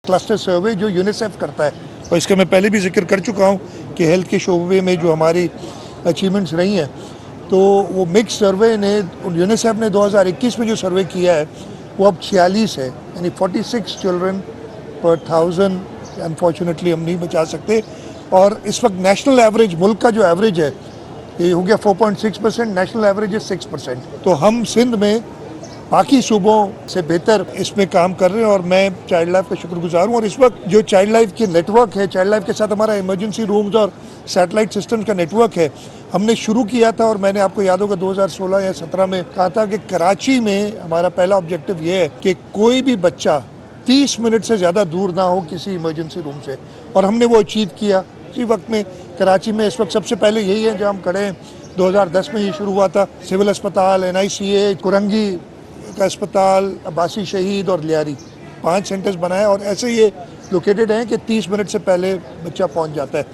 Cluster सर्वे जो UNICEF करता है, और इसका मैं पहले भी जिक्र कर चुका हूँ कि हेल्थ के शोबे में जो हमारी अचीवमेंट्स रही हैं, तो वो मिक्स सर्वे ने यूनिसेफ ने 2021 में जो सर्वे किया है वो अब 46 है, यानी 46 चिल्ड्रन पर 1000 अनफॉर्चुनेटली हम नहीं बचा सकते। और इस वक्त नेशनल एवरेज, मुल्क का जो एवरेज है ये हो गया 4.6%, नेशनल एवरेज है 6%। तो हम सिंध में बाकी सूबों से बेहतर इसमें काम कर रहे हैं और मैं चाइल्ड लाइफ का शुक्रगुजार हूँ। और इस वक्त जो चाइल्ड लाइफ की नेटवर्क है, चाइल्ड लाइफ के साथ हमारा इमरजेंसी रूम्स और सैटेलाइट सिस्टम्स का नेटवर्क है, हमने शुरू किया था। और मैंने आपको याद होगा 2016 या 17 में कहा था कि कराची में हमारा पहला ऑब्जेक्टिव ये है कि कोई भी बच्चा 30 मिनट से ज़्यादा दूर ना हो किसी इमरजेंसी रूम से, और हमने वो अचीव किया। इसी वक्त में कराची में इस वक्त सबसे पहले यही है जहाँ हम खड़े हैं। 2010 में ये शुरू हुआ था। सिविल अस्पताल, NICA, कुरंगी का अस्पताल, अब्बासी शहीद और लियारी, 5 सेंटर्स बनाए और ऐसे ये लोकेटेड हैं कि 30 मिनट से पहले बच्चा पहुंच जाता है।